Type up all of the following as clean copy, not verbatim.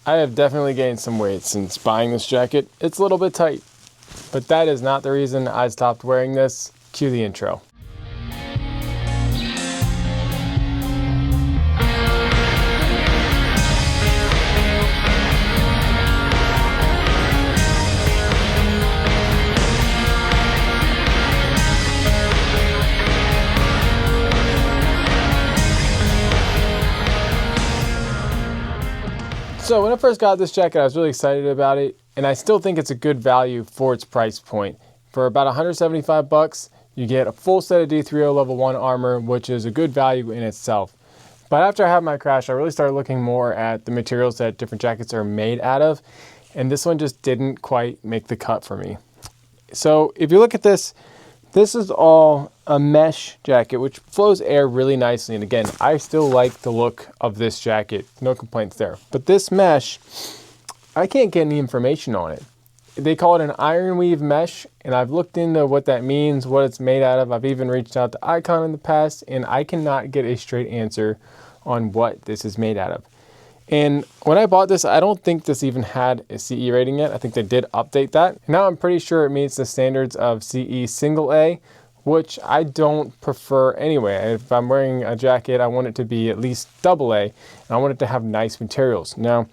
I have definitely gained some weight since buying this jacket. It's a little bit tight, but that is not the reason I stopped wearing this. Cue the intro. So when I first got this jacket, I was really excited about it, and I still think it's a good value for its price point. For about 175 bucks, you get a full set of D3O level 1 armor, which is a good value in itself. But after I had my crash, I really started looking more at the materials that different jackets are made out of, and this one just didn't quite make the cut for me. So if you look at this, this is all a mesh jacket, which flows air really nicely. And again, I still like the look of this jacket. No complaints there. But this mesh, I can't get any information on it. They call it an iron weave mesh, and I've looked into what that means, what it's made out of. I've even reached out to ICON in the past, and I cannot get a straight answer on what this is made out of. And when I bought this, I don't think this even had a CE rating yet. I think they did update that. Now I'm pretty sure it meets the standards of CE single A, which I don't prefer anyway. If I'm wearing a jacket, I want it to be at least double A, and I want it to have nice materials. Now,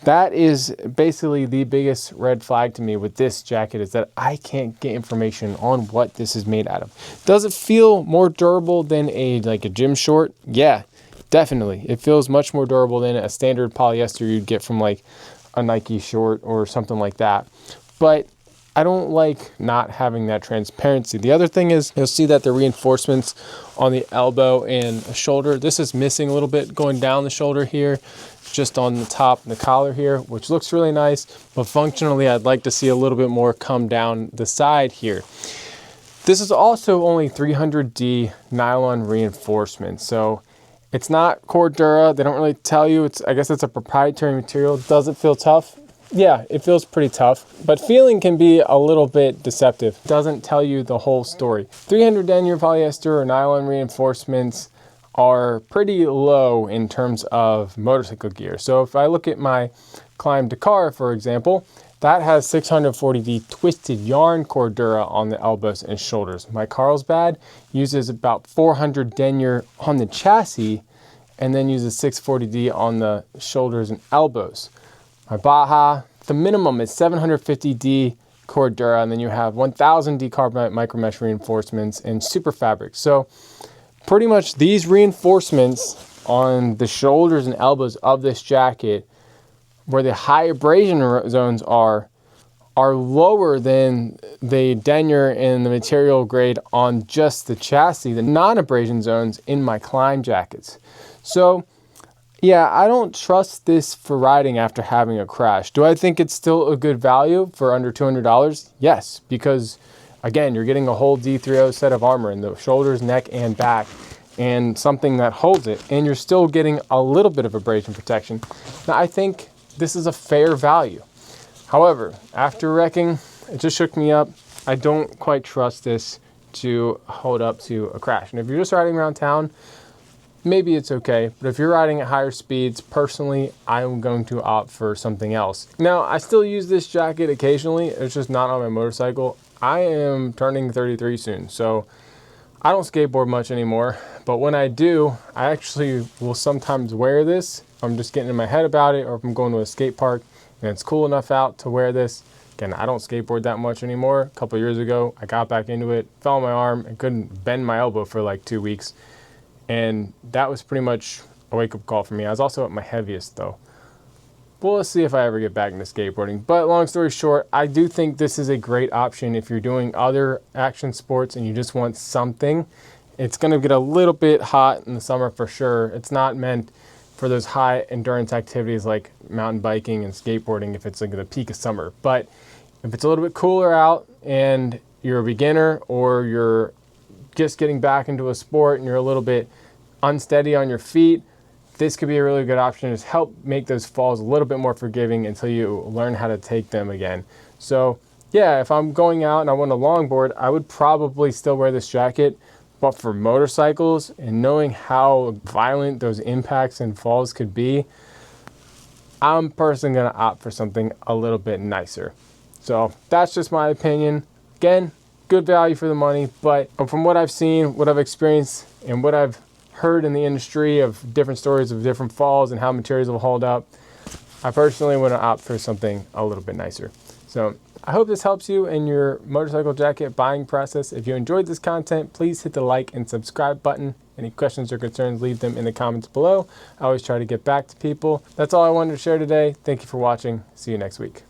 that is basically the biggest red flag to me with this jacket, is that I can't get information on what this is made out of. Does it feel more durable than like a gym short? Yeah. Definitely. It feels much more durable than a standard polyester you'd get from like a Nike short or something like that. But I don't like not having that transparency. The other thing is you'll see that the reinforcements on the elbow and shoulder, this is missing a little bit going down the shoulder here, just on the top and the collar here, which looks really nice. But functionally, I'd like to see a little bit more come down the side here. This is also only 300D nylon reinforcement. So it's not Cordura. They don't really tell you. I guess it's a proprietary material. Does it feel tough? Yeah, it feels pretty tough, but feeling can be a little bit deceptive. It doesn't tell you the whole story. 300 denier polyester or nylon reinforcements are pretty low in terms of motorcycle gear. So if I look at my Klim Dakar, for example, that has 640D twisted yarn Cordura on the elbows and shoulders. My Carlsbad uses about 400 denier on the chassis and then uses 640D on the shoulders and elbows. My Baja, the minimum is 750D Cordura, and then you have 1000D carbonate micromesh reinforcements and super fabric. So pretty much these reinforcements on the shoulders and elbows of this jacket, where the high abrasion zones are lower than the denier and the material grade on just the chassis, the non-abrasion zones in my Klim jackets. So yeah, I don't trust this for riding after having a crash. Do I think it's still a good value for under $200? Yes, because again, you're getting a whole D3O set of armor in the shoulders, neck, and back, and something that holds it, and you're still getting a little bit of abrasion protection. Now, I think this is a fair value. However, after wrecking, it just shook me up. I don't quite trust this to hold up to a crash. And if you're just riding around town, maybe it's okay. But if you're riding at higher speeds, personally, I'm going to opt for something else. Now, I still use this jacket occasionally. It's just not on my motorcycle. I am turning 33 soon, so I don't skateboard much anymore. But when I do, I actually will sometimes wear this. I'm just getting in my head about it, or if I'm going to a skate park and it's cool enough out to wear this. Again, I don't skateboard that much anymore. A couple years ago, I got back into it, fell on my arm, and couldn't bend my elbow for like 2 weeks. And that was pretty much a wake-up call for me. I was also at my heaviest though. Well, let's see if I ever get back into skateboarding. But long story short, I do think this is a great option if you're doing other action sports and you just want something. It's gonna get a little bit hot in the summer for sure. It's not meant for those high endurance activities like mountain biking and skateboarding if it's like the peak of summer. But if it's a little bit cooler out and you're a beginner, or you're just getting back into a sport and you're a little bit unsteady on your feet, this could be a really good option to just help make those falls a little bit more forgiving until you learn how to take them again. So yeah, if I'm going out and I want a longboard, I would probably still wear this jacket. But for motorcycles and knowing how violent those impacts and falls could be, I'm personally going to opt for something a little bit nicer. So that's just my opinion. Again, good value for the money, but from what I've seen, what I've experienced, and what I've heard in the industry of different stories of different falls and how materials will hold up, I personally want to opt for something a little bit nicer. So I hope this helps you in your motorcycle jacket buying process. If you enjoyed this content, please hit the like and subscribe button. Any questions or concerns, leave them in the comments below. I always try to get back to people. That's all I wanted to share today. Thank you for watching. See you next week.